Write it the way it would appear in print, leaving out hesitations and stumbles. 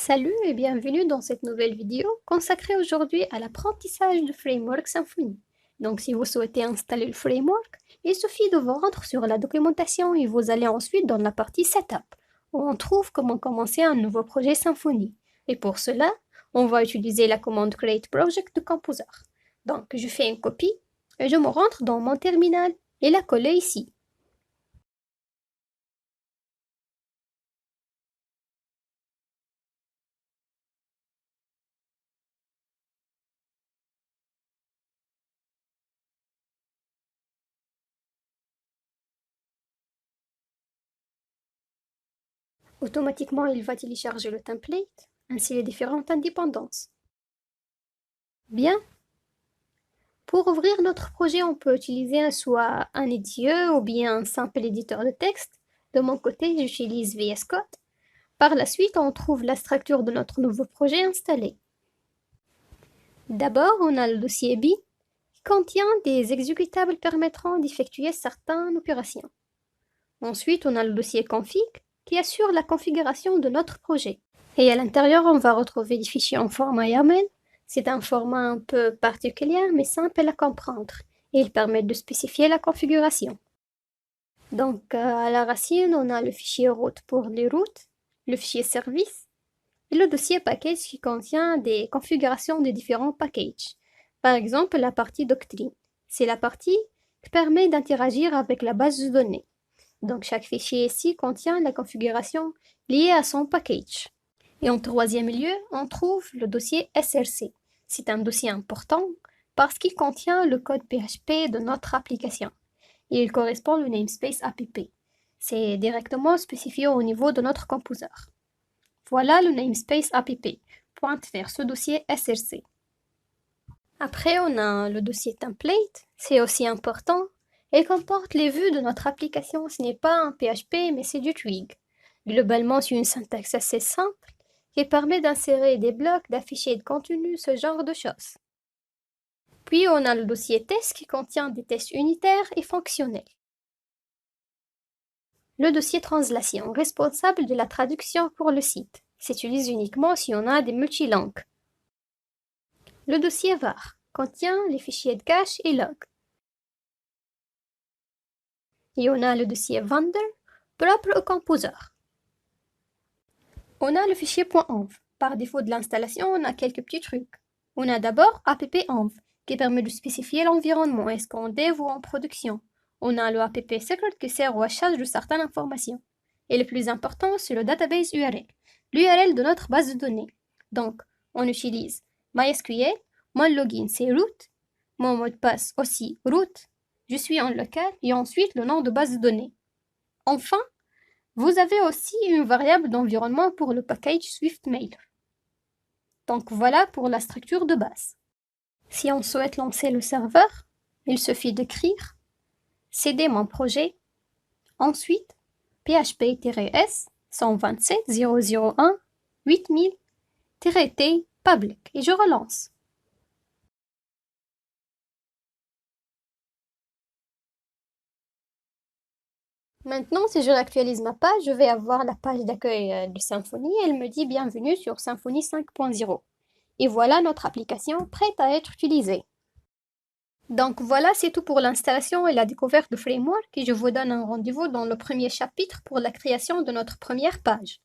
Salut et bienvenue dans cette nouvelle vidéo consacrée aujourd'hui à l'apprentissage du framework Symfony. Donc si vous souhaitez installer le framework, il suffit de vous rendre sur la documentation et vous allez ensuite dans la partie Setup, où on trouve comment commencer un nouveau projet Symfony. Et pour cela, on va utiliser la commande Create Project de Composer. Donc je fais une copie et je me rentre dans mon terminal et la coller ici. Automatiquement, il va télécharger le template, ainsi les différentes indépendances. Bien. Pour ouvrir notre projet, on peut utiliser soit un IDE ou bien un simple éditeur de texte. De mon côté, j'utilise VS Code. Par la suite, on trouve la structure de notre nouveau projet installé. D'abord, on a le dossier bin qui contient des exécutables permettant d'effectuer certaines opérations. Ensuite, on a le dossier config qui assure la configuration de notre projet. Et à l'intérieur, on va retrouver des fichiers en format YAML. C'est un format un peu particulier, mais simple à comprendre. Et il permet de spécifier la configuration. Donc, à la racine, on a le fichier route pour les routes, le fichier service, et le dossier package qui contient des configurations des différents packages. Par exemple, la partie doctrine. C'est la partie qui permet d'interagir avec la base de données. Donc, chaque fichier ici contient la configuration liée à son package. Et en troisième lieu, on trouve le dossier SRC. C'est un dossier important parce qu'il contient le code PHP de notre application. Et il correspond au namespace app. C'est directement spécifié au niveau de notre composer. Voilà le namespace app. Pointe vers ce dossier SRC. Après, on a le dossier template. C'est aussi important. Il comporte les vues de notre application. Ce n'est pas un PHP, mais c'est du Twig. Globalement, c'est une syntaxe assez simple qui permet d'insérer des blocs, d'afficher de contenu, ce genre de choses. Puis on a le dossier test qui contient des tests unitaires et fonctionnels. Le dossier translation, responsable de la traduction pour le site, s'utilise uniquement si on a des multilangues. Le dossier var contient les fichiers de cache et log. Et on a le dossier vendor, propre au composer. On a le fichier .env. Par défaut de l'installation, on a quelques petits trucs. On a d'abord app.env, qui permet de spécifier l'environnement, est-ce qu'en dev ou en production. On a le app.secret qui sert au hachage de certaines informations. Et le plus important, c'est le database URL, l'URL de notre base de données. Donc, on utilise MySQL, mon login c'est root, mon mot de passe aussi root, je suis en local et ensuite le nom de base de données. Enfin, vous avez aussi une variable d'environnement pour le package SwiftMailer. Donc voilà pour la structure de base. Si on souhaite lancer le serveur, il suffit d'écrire cd mon projet, ensuite php-s 127.0.0.1.8000-t public et je relance. Maintenant, si je réactualise ma page, je vais avoir la page d'accueil de Symfony et elle me dit bienvenue sur Symfony 5.0. Et voilà notre application prête à être utilisée. Donc voilà, c'est tout pour l'installation et la découverte du framework et je vous donne un rendez-vous dans le premier chapitre pour la création de notre première page.